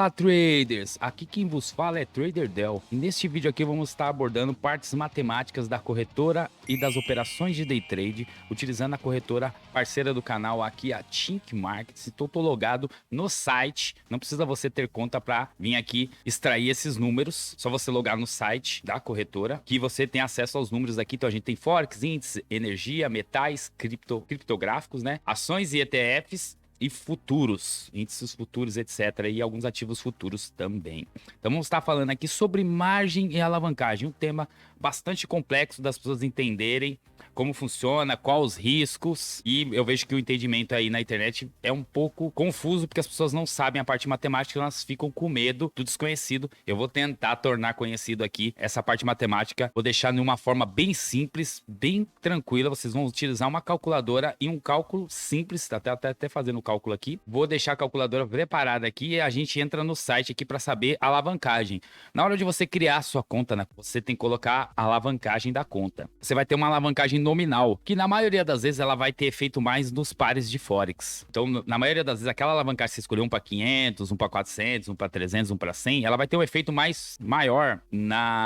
Olá, traders! Aqui quem vos fala é Trader Del. E neste vídeo aqui vamos estar abordando partes matemáticas da corretora e das operações de day trade, utilizando a corretora parceira do canal aqui, a Tink Markets. Então tô logado no site, não precisa você ter conta para vir aqui extrair esses números, só você logar no site da corretora, que você tem acesso aos números aqui. Então a gente tem Forex, índice, energia, metais, criptográficos, né? Ações e ETFs, e futuros, índices futuros, etc. E alguns ativos futuros também. Então vamos estar falando aqui sobre margem e alavancagem, um tema bastante complexo das pessoas entenderem como funciona, quais os riscos, e eu vejo que o entendimento aí na internet é um pouco confuso, porque as pessoas não sabem a parte matemática, elas ficam com medo do desconhecido. Eu vou tentar tornar conhecido aqui essa parte matemática, vou deixar de uma forma bem simples, bem tranquila. Vocês vão utilizar uma calculadora e um cálculo simples, até fazendo o cálculo aqui. Vou deixar a calculadora preparada aqui e a gente entra no site aqui para saber a alavancagem. Na hora de você criar a sua conta, né, você tem que colocar a alavancagem da conta. Você vai ter uma alavancagem nominal, que na maioria das vezes ela vai ter efeito mais nos pares de Forex. Então, na maioria das vezes, aquela alavancagem que você escolheu, um para 500, um para 400, um para 300, um para 100, ela vai ter um efeito maior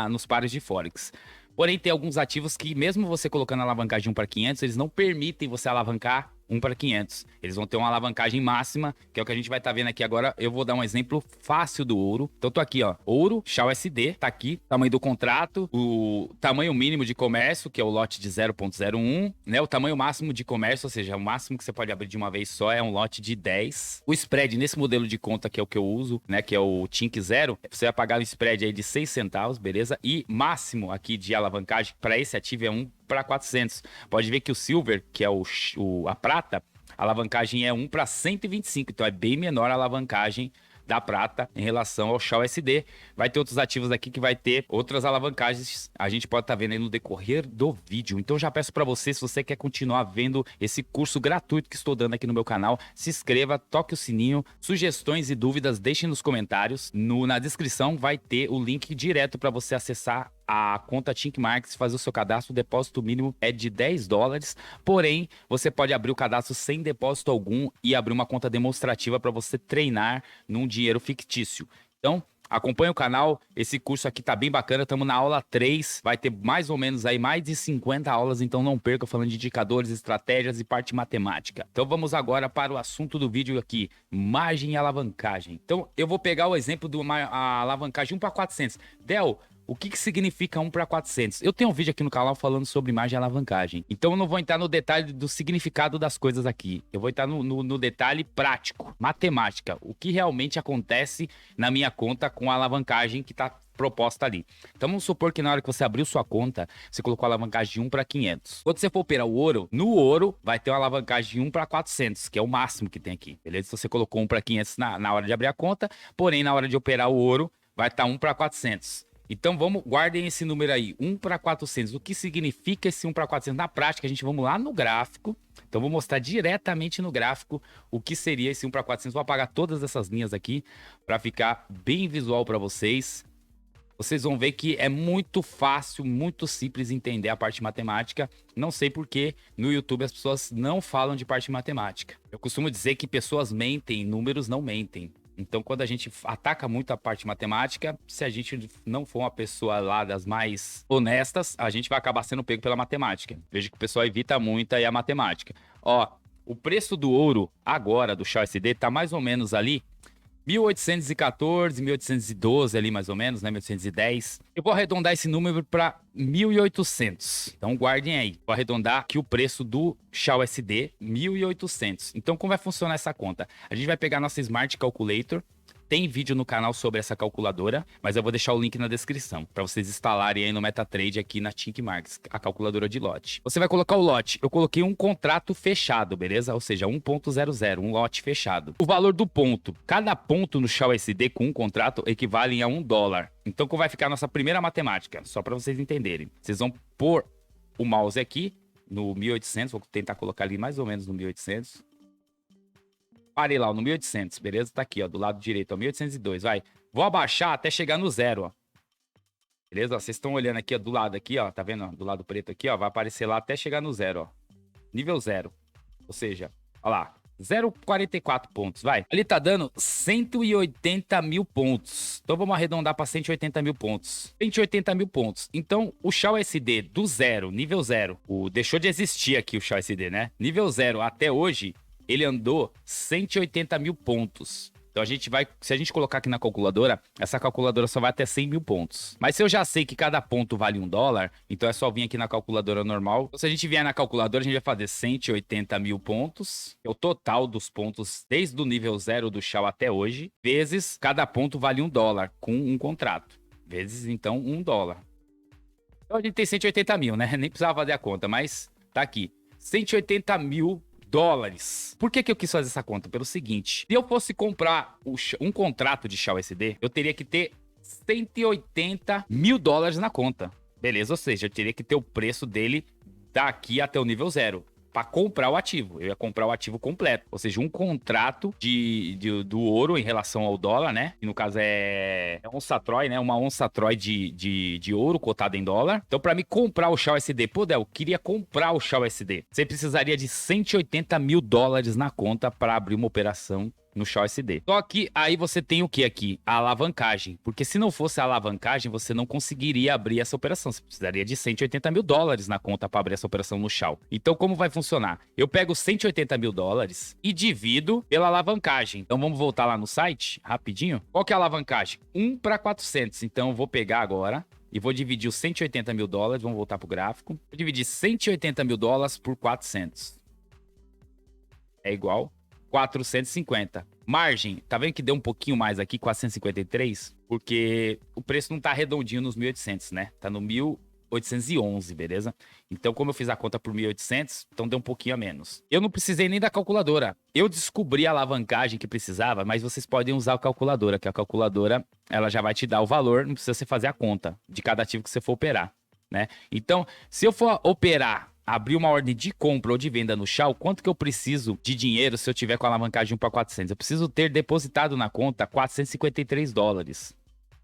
nos pares de Forex. Porém, tem alguns ativos que, mesmo você colocando a alavancagem de 1 para 500, eles não permitem você alavancar 1 para 500. Eles vão ter uma alavancagem máxima, que é o que a gente vai estar vendo aqui agora. Eu vou dar um exemplo fácil do ouro. Então, tô aqui, ó. Ouro, XAUSD, tá aqui. Tamanho do contrato, o tamanho mínimo de comércio, que é o lote de 0,01, né? O tamanho máximo de comércio, ou seja, o máximo que você pode abrir de uma vez só é um lote de 10. O spread nesse modelo de conta, que é o que eu uso, né? Que é o Tink Zero, você vai pagar um spread aí de 6 centavos, beleza? E máximo aqui de alavancagem para esse ativo é 1 para 400. Pode ver que o Silver, que é a prata, a alavancagem é 1 para 125. Então é bem menor a alavancagem da prata em relação ao XAUSD. Vai ter outros ativos aqui que vai ter outras alavancagens. A gente pode estar vendo aí no decorrer do vídeo. Então já peço para você, se você quer continuar vendo esse curso gratuito que estou dando aqui no meu canal, se inscreva, toque o sininho. Sugestões e dúvidas deixem nos comentários. Na descrição vai ter o link direto para você acessar a conta Tink Markets, fazer o seu cadastro. O depósito mínimo é de $10, porém você pode abrir o cadastro sem depósito algum e abrir uma conta demonstrativa para você treinar num dinheiro fictício. Então acompanha o canal, esse curso aqui tá bem bacana, estamos na aula 3, vai ter mais ou menos aí mais de 50 aulas, então não perca, falando de indicadores, estratégias e parte matemática. Então vamos agora para o assunto do vídeo aqui, margem e alavancagem. Então eu vou pegar o exemplo de uma alavancagem 1 para 400. Del, o que significa 1 para 400? Eu tenho um vídeo aqui no canal falando sobre margem e alavancagem. Então eu não vou entrar no detalhe do significado das coisas aqui. Eu vou entrar no detalhe prático, matemática. O que realmente acontece na minha conta com a alavancagem que está proposta ali. Então vamos supor que na hora que você abriu sua conta, você colocou a alavancagem de 1 para 500. Quando você for operar o ouro, no ouro vai ter uma alavancagem de 1 para 400, que é o máximo que tem aqui, beleza? Se você colocou 1 para 500 na hora de abrir a conta, porém na hora de operar o ouro vai estar 1 para 400. Então guardem esse número aí, 1 para 400. O que significa esse 1 para 400? Na prática, a gente vamos lá no gráfico. Então vou mostrar diretamente no gráfico o que seria esse 1 para 400. Vou apagar todas essas linhas aqui para ficar bem visual para vocês. Vocês vão ver que é muito fácil, muito simples entender a parte matemática. Não sei por que no YouTube as pessoas não falam de parte matemática. Eu costumo dizer que pessoas mentem, números não mentem. Então, quando a gente ataca muito a parte matemática, se a gente não for uma pessoa lá das mais honestas, a gente vai acabar sendo pego pela matemática. Vejo que o pessoal evita muito aí a matemática. Ó, o preço do ouro agora, do XAUSD, tá mais ou menos ali 1814, 1812 ali mais ou menos, né? 1810. Eu vou arredondar esse número para 1800. Então guardem aí. Vou arredondar aqui o preço do XAUSD, 1800. Então como vai funcionar essa conta? A gente vai pegar nossa Smart Calculator. Tem vídeo no canal sobre essa calculadora, mas eu vou deixar o link na descrição para vocês instalarem aí no MetaTrader aqui na Tink Markets, a calculadora de lote. Você vai colocar o lote. Eu coloquei um contrato fechado, beleza? Ou seja, 1.00, um lote fechado. O valor do ponto. Cada ponto no XAUSD com um contrato equivale a $1. Então, como vai ficar a nossa primeira matemática? Só para vocês entenderem. Vocês vão pôr o mouse aqui no 1800, vou tentar colocar ali mais ou menos no 1800. Parei lá, no 1800, beleza? Tá aqui, ó, do lado direito, ó, 1802, vai. Vou abaixar até chegar no 0, ó. Beleza? Vocês estão olhando aqui, ó, do lado aqui, ó, tá vendo? Ó, do lado preto aqui, ó, vai aparecer lá até chegar no 0, ó. Nível 0. Ou seja, ó lá, 0,44 pontos, vai. Ali tá dando 180 mil pontos. Então vamos arredondar para 180 mil pontos. 180 mil pontos. Então o Shao SD do zero, nível zero, deixou de existir aqui o Shao SD, né? Nível zero até hoje, ele andou 180 mil pontos. Então a gente vai, se a gente colocar aqui na calculadora, essa calculadora só vai até 100 mil pontos. Mas se eu já sei que cada ponto vale $1, então é só vir aqui na calculadora normal. Então, se a gente vier na calculadora, a gente vai fazer 180 mil pontos, que é o total dos pontos desde o nível 0 do Shao até hoje, vezes cada ponto vale $1 com um contrato. Vezes, então, $1. Então a gente tem 180 mil, né? Nem precisava fazer a conta, mas tá aqui. 180 mil dólares. Por que eu quis fazer essa conta? Pelo seguinte, se eu fosse comprar um contrato de Shao SD, eu teria que ter 180 mil dólares na conta. Beleza? Ou seja, eu teria que ter o preço dele daqui até o nível 0. Para comprar o ativo. Eu ia comprar o ativo completo. Ou seja, um contrato do ouro em relação ao dólar, né? Que no caso é onça Troy, né? Uma onça Troy de ouro cotada em dólar. Então, para me comprar o Shao SD, pô, Del, queria comprar o Shao SD. Você precisaria de 180 mil dólares na conta para abrir uma operação no Shao SD. Só que aí você tem o que aqui? A alavancagem. Porque se não fosse a alavancagem, você não conseguiria abrir essa operação. Você precisaria de 180 mil dólares na conta para abrir essa operação no Shao. Então, como vai funcionar? Eu pego 180 mil dólares e divido pela alavancagem. Então, vamos voltar lá no site, rapidinho. Qual que é a alavancagem? 1 para 400. Então, eu vou pegar agora e vou dividir os 180 mil dólares. Vamos voltar para o gráfico. Vou dividir 180 mil dólares por 400. É igual 450. Margem, tá vendo que deu um pouquinho mais aqui, 453? Porque o preço não tá redondinho nos 1.800, né? Tá no 1.811, beleza? Então, como eu fiz a conta por 1.800, então deu um pouquinho a menos. Eu não precisei nem da calculadora. Eu descobri a alavancagem que precisava, mas vocês podem usar a calculadora, que a calculadora, ela já vai te dar o valor, não precisa você fazer a conta de cada ativo que você for operar, né? Então, se eu for operar, abrir uma ordem de compra ou de venda no Shao, quanto que eu preciso de dinheiro se eu tiver com a alavancagem 1 para 400? Eu preciso ter depositado na conta 453 dólares.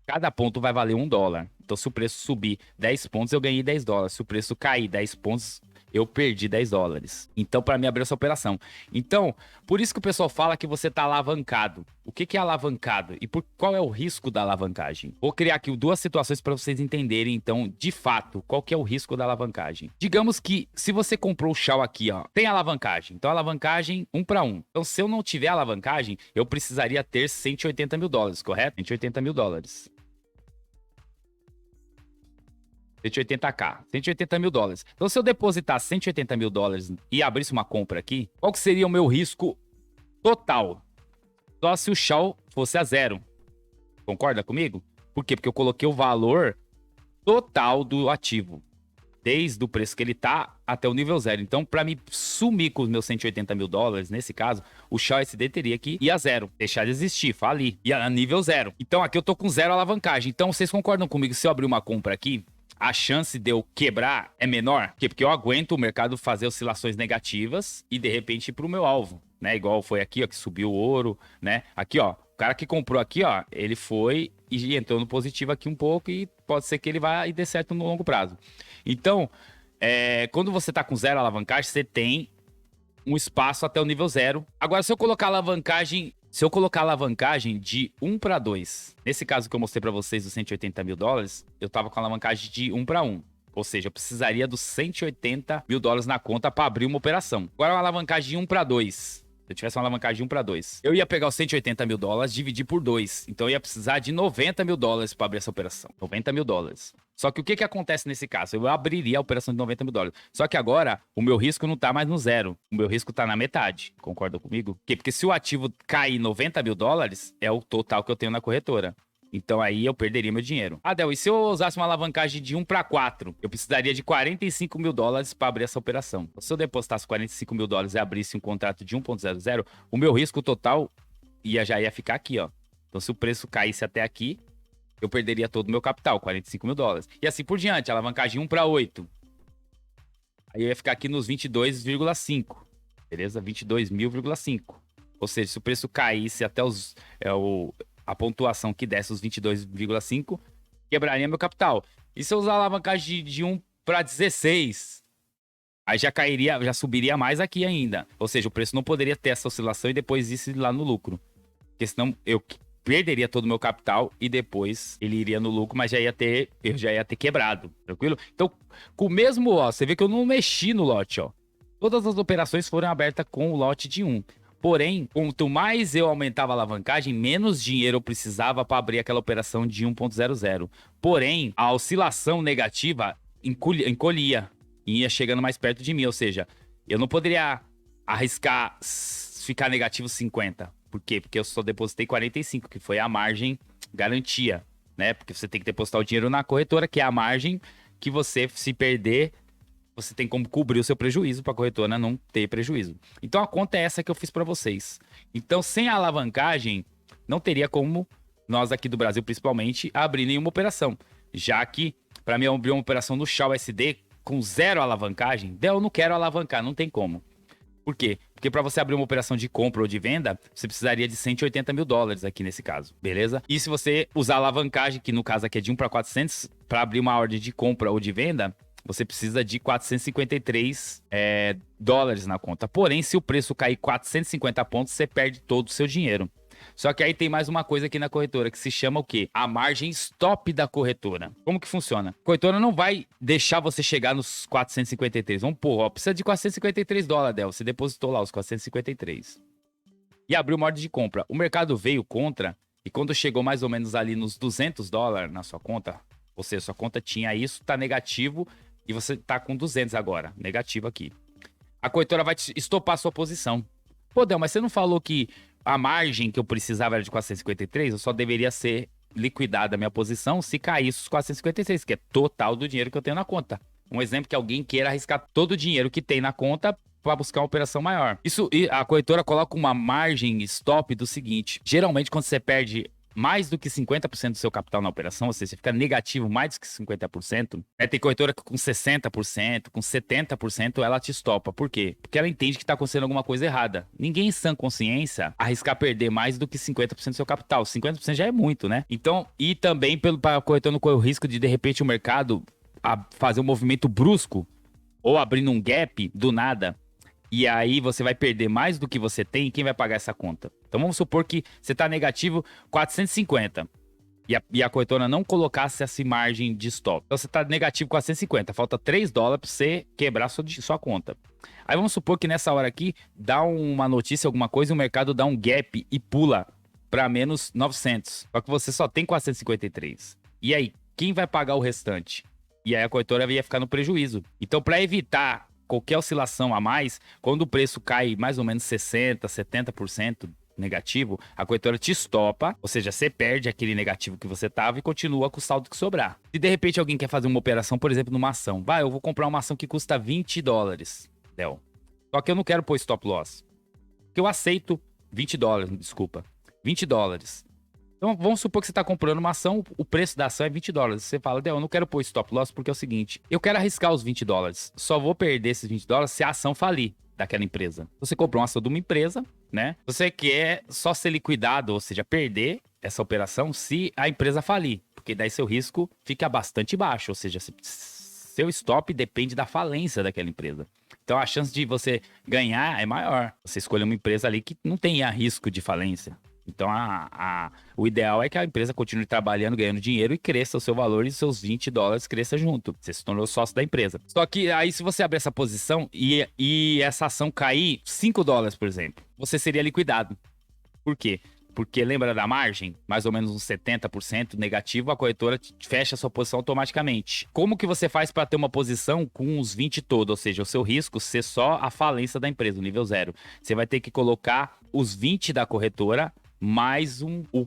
Cada ponto vai valer $1. Então, se o preço subir 10 pontos, eu ganhei 10 dólares. Se o preço cair 10 pontos, eu perdi 10 dólares. Então, para mim abrir essa operação. Então, por isso que o pessoal fala que você está alavancado. O que é alavancado? E qual é o risco da alavancagem? Vou criar aqui duas situações para vocês entenderem, então, de fato, qual que é o risco da alavancagem. Digamos que se você comprou o Shao aqui, ó, tem alavancagem. Então, alavancagem 1 para 1. Então, se eu não tiver alavancagem, eu precisaria ter 180 mil dólares, correto? 180 mil dólares. 180k, 180 mil dólares. Então, se eu depositar 180 mil dólares e abrisse uma compra aqui, qual que seria o meu risco total? Só se o Shao fosse a 0. Concorda comigo? Por quê? Porque eu coloquei o valor total do ativo, desde o preço que ele tá até o nível 0. Então, para me sumir com os meus 180 mil dólares, nesse caso, o Shao SD teria que ir a 0, deixar de existir, falir, ir a nível 0. Então, aqui eu tô com 0 alavancagem. Então, vocês concordam comigo? Se eu abrir uma compra aqui, a chance de eu quebrar é menor? Porque eu aguento o mercado fazer oscilações negativas e de repente ir pro meu alvo, né? Igual foi aqui, ó, que subiu o ouro, né? Aqui, ó, o cara que comprou aqui, ó, ele foi e entrou no positivo aqui um pouco e pode ser que ele vá e dê certo no longo prazo. Então, quando você tá com 0 alavancagem, você tem um espaço até o nível 0. Agora, se eu colocar alavancagem de 1 para 2, nesse caso que eu mostrei para vocês dos 180 mil dólares, eu tava com a alavancagem de 1 para 1. Ou seja, eu precisaria dos 180 mil dólares na conta para abrir uma operação. Agora, uma alavancagem de 1 para 2. Se eu tivesse uma alavancagem de 1 para 2, eu ia pegar os 180 mil dólares, dividir por 2. Então, eu ia precisar de 90 mil dólares para abrir essa operação. 90 mil dólares. Só que o que acontece nesse caso? Eu abriria a operação de 90 mil dólares. Só que agora, o meu risco não tá mais no 0. O meu risco tá na metade. Concorda comigo? Por quê? Porque se o ativo cair 90 mil dólares, é o total que eu tenho na corretora. Então aí eu perderia meu dinheiro. Del, e se eu usasse uma alavancagem de 1 para 4? Eu precisaria de 45 mil dólares para abrir essa operação. Se eu depositasse 45 mil dólares e abrisse um contrato de 1.00, o meu risco total já ia ficar aqui, ó. Então se o preço caísse até aqui, eu perderia todo o meu capital, 45 mil dólares. E assim por diante, alavancagem 1 para 8. Aí eu ia ficar aqui nos 22,5. Beleza? 22.000,5. Ou seja, se o preço caísse até a pontuação que desse os 22,5, quebraria meu capital. E se eu usar a alavancagem de 1 para 16? Aí já cairia, já subiria mais aqui ainda. Ou seja, o preço não poderia ter essa oscilação e depois isso ir lá no lucro. Porque senão eu perderia todo o meu capital e depois ele iria no lucro, mas eu já ia ter quebrado, tranquilo? Então, com o mesmo, ó, você vê que eu não mexi no lote, ó. Todas as operações foram abertas com o lote de 1. Porém, quanto mais eu aumentava a alavancagem, menos dinheiro eu precisava para abrir aquela operação de 1.00. Porém, a oscilação negativa encolhia e ia chegando mais perto de mim. Ou seja, eu não poderia arriscar ficar negativo 50. Por quê? Porque eu só depositei 45, que foi a margem garantia, né? Porque você tem que depositar o dinheiro na corretora, que é a margem que você, se perder, você tem como cobrir o seu prejuízo para a corretora não ter prejuízo. Então a conta é essa que eu fiz para vocês. Então, sem a alavancagem, não teria como nós aqui do Brasil, principalmente, abrir nenhuma operação. Já que, para mim, abrir uma operação no XAUSD com zero alavancagem, eu não quero alavancar, não tem como. Por quê? Porque para você abrir uma operação de compra ou de venda, você precisaria de 180 mil dólares aqui nesse caso, beleza? E se você usar alavancagem, que no caso aqui é de 1 para 400, para abrir uma ordem de compra ou de venda, você precisa de 453 dólares na conta. Porém, se o preço cair 450 pontos, você perde todo o seu dinheiro. Só que aí tem mais uma coisa aqui na corretora, que se chama o quê? A margem stop da corretora. Como que funciona? A corretora não vai deixar você chegar nos 453. Vamos pôr, ó, precisa de 453 dólares, Del. Você depositou lá os 453. E abriu uma ordem de compra. O mercado veio contra, e quando chegou mais ou menos ali nos 200 dólares na sua conta, ou seja, sua conta tinha isso, tá negativo, e você tá com 200 agora, negativo aqui. A corretora vai estopar a sua posição. Pô, Del, mas você não falou que a margem que eu precisava era de 453, eu só deveria ser liquidada a minha posição se caísse os 456, que é total do dinheiro que eu tenho na conta. Um exemplo que alguém queira arriscar todo o dinheiro que tem na conta para buscar uma operação maior. Isso, e a corretora coloca uma margem stop do seguinte: geralmente quando você perde mais do que 50% do seu capital na operação, ou seja, você fica negativo mais do que 50%, tem corretora que com 60%, com 70%, ela te estopa. Por quê? Porque ela entende que está acontecendo alguma coisa errada. Ninguém em sã consciência arriscar perder mais do que 50% do seu capital. 50% já é muito, né? Então, e também para a corretora não correr o risco de repente, o mercado fazer um movimento brusco ou abrindo um gap do nada. E aí você vai perder mais do que você tem, e quem vai pagar essa conta? Então vamos supor que você está negativo 450 e a corretora não colocasse essa margem de stop. Então você está negativo 450, falta 3 dólares para você quebrar sua conta. Aí vamos supor que nessa hora aqui dá uma notícia, alguma coisa, e o mercado dá um gap e pula para menos 900. Só que você só tem 453. E aí, quem vai pagar o restante? E aí a corretora ia ficar no prejuízo. Então, para evitar qualquer oscilação a mais, quando o preço cai mais ou menos 60%, 70% negativo, a corretora te estopa, ou seja, você perde aquele negativo que você tava e continua com o saldo que sobrar. Se de repente alguém quer fazer uma operação, por exemplo, numa ação, eu vou comprar uma ação que custa 20 dólares, Del. Só que eu não quero pôr stop loss. Porque eu aceito 20 dólares, desculpa, 20 dólares. Então, vamos supor que você está comprando uma ação, o preço da ação é 20 dólares. Você fala, Del, eu não quero pôr stop loss porque é o seguinte, eu quero arriscar os 20 dólares. Só vou perder esses 20 dólares se a ação falir daquela empresa. Você comprou uma ação de uma empresa, né? Você quer só ser liquidado, ou seja, perder essa operação se a empresa falir. Porque daí seu risco fica bastante baixo, ou seja, seu stop depende da falência daquela empresa. Então a chance de você ganhar é maior. Você escolhe uma empresa ali que não tenha risco de falência. Então, o ideal é que a empresa continue trabalhando, ganhando dinheiro e cresça o seu valor e seus 20 dólares cresça junto. Você se tornou sócio da empresa. Só que aí, se você abrir essa posição e essa ação cair 5 dólares, por exemplo, você seria liquidado. Por quê? Porque lembra da margem? Mais ou menos uns 70% negativo, a corretora fecha a sua posição automaticamente. Como que você faz para ter uma posição com os 20 todo? Ou seja, o seu risco ser só a falência da empresa, o nível 0. Você vai ter que colocar os 20 da corretora mais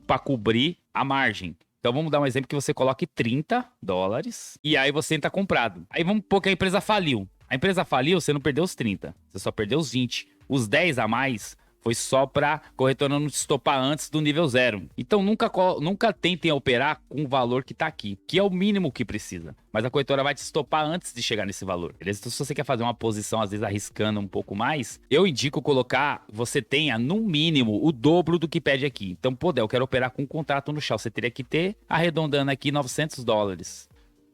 para cobrir a margem. Então vamos dar um exemplo que você coloque 30 dólares e aí você entra comprado. Aí vamos supor que a empresa faliu. A empresa faliu, você não perdeu os 30, você só perdeu os 20. Os 10 a mais foi só para corretora não te estopar antes do nível 0. Então nunca tentem operar com o valor que está aqui, que é o mínimo que precisa. Mas a corretora vai te estopar antes de chegar nesse valor, beleza? Então se você quer fazer uma posição, às vezes arriscando um pouco mais, eu indico colocar, você tenha no mínimo o dobro do que pede aqui. Então, eu quero operar com um contrato no chão, você teria que ter, arredondando aqui, 900 dólares.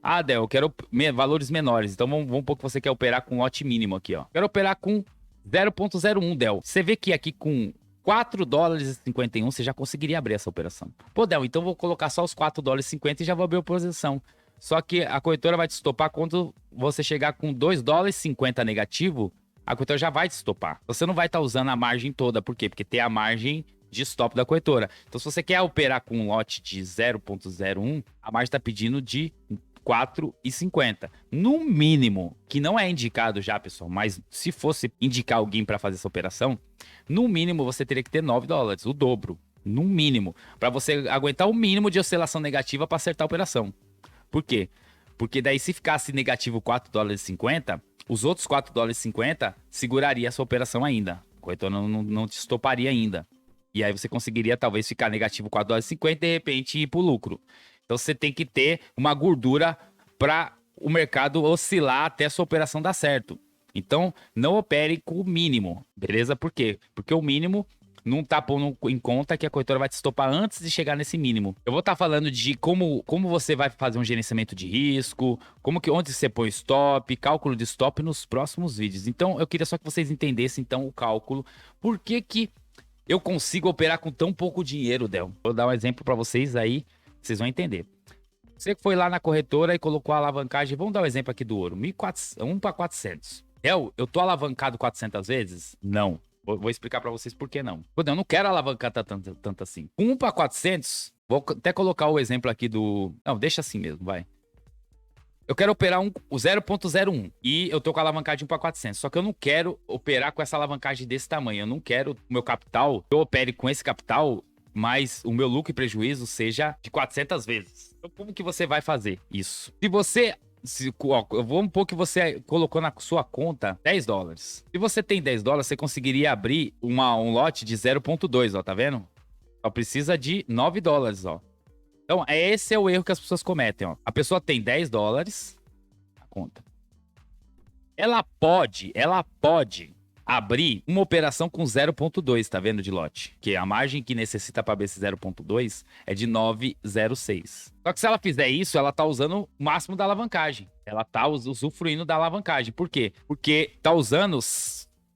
Ah, Del, eu quero valores menores. Então vamos supor que você quer operar com lote mínimo aqui, ó. Quero operar com 0,01, Del. Você vê que aqui com 4 dólares e 51 você já conseguiria abrir essa operação. Pô, Del, então vou colocar só os 4 dólares e 50 e já vou abrir a posição. Só que a corretora vai te estopar quando você chegar com 2 dólares e 50 negativo, a corretora já vai te estopar. Você não vai estar usando a margem toda. Por quê? Porque tem a margem de stop da corretora. Então, se você quer operar com um lote de 0,01, a margem está pedindo de 4,50. No mínimo, que não é indicado já, pessoal, mas se fosse indicar alguém para fazer essa operação, no mínimo você teria que ter 9 dólares, o dobro. No mínimo. Para você aguentar o mínimo de oscilação negativa para acertar a operação. Por quê? Porque daí se ficasse negativo 4 dólares e 50, os outros 4 dólares e 50 seguraria essa operação ainda. A corretora não te estoparia ainda. E aí você conseguiria talvez ficar negativo 4 dólares e 50 e de repente ir pro lucro. Então você tem que ter uma gordura para o mercado oscilar até a sua operação dar certo. Então não opere com o mínimo, beleza? Por quê? Porque o mínimo não tá pondo em conta que a corretora vai te estopar antes de chegar nesse mínimo. Eu vou estar falando de como você vai fazer um gerenciamento de risco, onde você põe stop, cálculo de stop nos próximos vídeos. Então eu queria só que vocês entendessem então o cálculo. Por que eu consigo operar com tão pouco dinheiro, Del? Vou dar um exemplo para vocês aí, vocês vão entender. Você foi lá na corretora e colocou a alavancagem, vamos dar um exemplo aqui do ouro, 1 para 400. Del, eu tô alavancado 400 vezes? Não. Vou explicar para vocês por que não. Eu não quero alavancar tanto assim. 1 para 400, vou até colocar o exemplo aqui do... Não, deixa assim mesmo, vai. Eu quero operar o 0,01 e eu tô com a alavancagem 1 para 400. Só que eu não quero operar com essa alavancagem desse tamanho. Eu não quero o meu capital, eu opere com esse capital, mas o meu lucro e prejuízo seja de 400 vezes. Então como que você vai fazer isso? Se você... vamos supor que você colocou na sua conta 10 dólares. Se você tem 10 dólares, você conseguiria abrir um lote de 0,2, ó, tá vendo? Só precisa de 9 dólares, ó. Então, esse é o erro que as pessoas cometem, ó. A pessoa tem 10 dólares na conta. Ela pode abrir uma operação com 0,2, tá vendo, de lote? Que a margem que necessita para abrir esse 0,2 é de 9,06. Só que se ela fizer isso, ela tá usando o máximo da alavancagem. Ela tá usufruindo da alavancagem. Por quê? Porque tá usando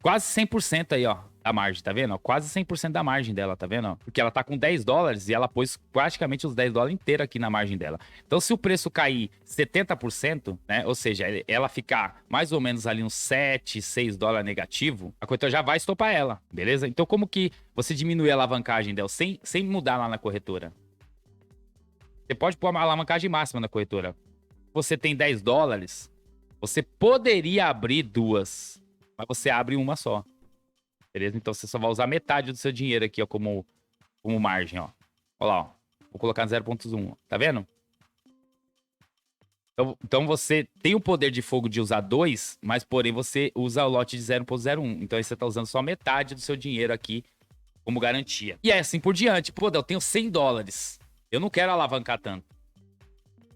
quase 100% aí, ó, da margem, tá vendo? Quase 100% da margem dela, tá vendo? Porque ela tá com 10 dólares e ela pôs praticamente os 10 dólares inteiros aqui na margem dela. Então, se o preço cair 70%, né? Ou seja, ela ficar mais ou menos ali uns 7, 6 dólares negativo, a corretora já vai estopar ela, beleza? Então, como que você diminui a alavancagem dela sem mudar lá na corretora? Você pode pôr uma alavancagem máxima na corretora. Você tem 10 dólares, você poderia abrir duas, mas você abre uma só. Beleza? Então você só vai usar metade do seu dinheiro aqui, ó, como margem, ó. Olha lá, ó. Vou colocar no 0,1. Tá vendo? Então você tem o poder de fogo de usar 2, mas porém você usa o lote de 0,01. Então aí você tá usando só metade do seu dinheiro aqui como garantia. E é assim por diante. Pô, eu tenho 100 dólares. Eu não quero alavancar tanto.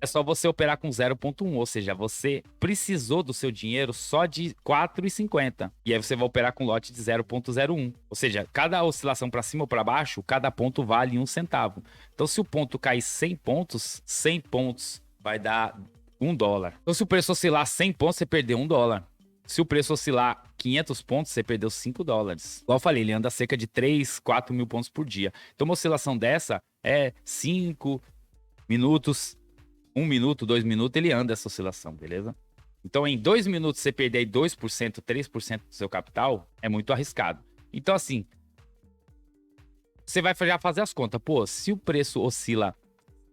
É só você operar com 0,1, ou seja, você precisou do seu dinheiro só de 4,50. E aí você vai operar com lote de 0,01. Ou seja, cada oscilação para cima ou para baixo, cada ponto vale 1 centavo. Então, se o ponto cair 100 pontos vai dar 1 dólar. Então, se o preço oscilar 100 pontos, você perdeu 1 dólar. Se o preço oscilar 500 pontos, você perdeu 5 dólares. Igual eu falei, ele anda cerca de 3, 4 mil pontos por dia. Então, uma oscilação dessa é 5 minutos... 1 minuto, 2 minutos, ele anda essa oscilação, beleza? Então, em 2 minutos, você perder aí 2%, 3% do seu capital, é muito arriscado. Então, assim, você vai já fazer as contas. Pô, se o preço oscila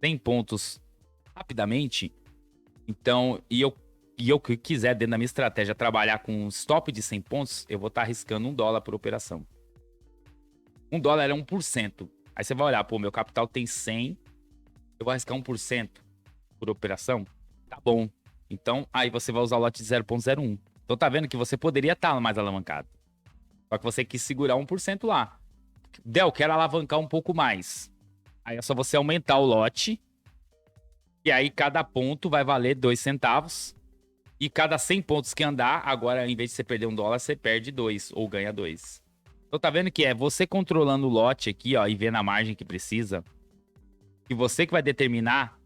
100 pontos rapidamente, então, e eu quiser, dentro da minha estratégia, trabalhar com um stop de 100 pontos, eu vou estar arriscando 1 dólar por operação. 1 dólar é 1%. Aí você vai olhar, pô, meu capital tem 100, eu vou arriscar 1%. Por operação, tá bom. Então, aí você vai usar o lote de 0,01. Então, tá vendo que você poderia estar mais alavancado. Só que você quis segurar 1% lá. Del, quero alavancar um pouco mais. Aí é só você aumentar o lote. E aí, cada ponto vai valer 2 centavos. E cada 100 pontos que andar, agora, em vez de você perder 1 dólar, você perde 2 ou ganha 2. Então, tá vendo que é você controlando o lote aqui, ó, e vendo a margem que precisa. E você que vai determinar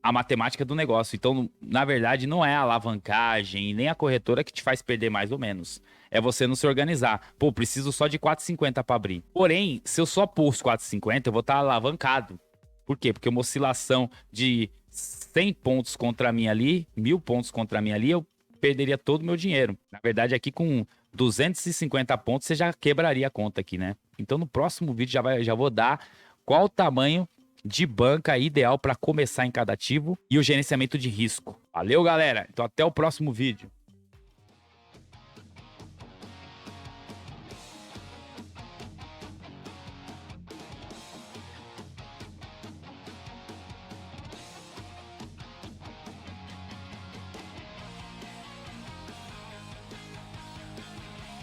a matemática do negócio. Então, na verdade, não é a alavancagem e nem a corretora que te faz perder mais ou menos. É você não se organizar. Pô, preciso só de 4,50 para abrir. Porém, se eu só pôr os 4,50, eu vou estar alavancado. Por quê? Porque uma oscilação de 100 pontos contra mim ali, 1.000 pontos contra mim ali, eu perderia todo o meu dinheiro. Na verdade, aqui com 250 pontos, você já quebraria a conta aqui, né? Então, no próximo vídeo já vou dar qual o tamanho de banca ideal para começar em cada ativo e o gerenciamento de risco. Valeu, galera! Então, até o próximo vídeo.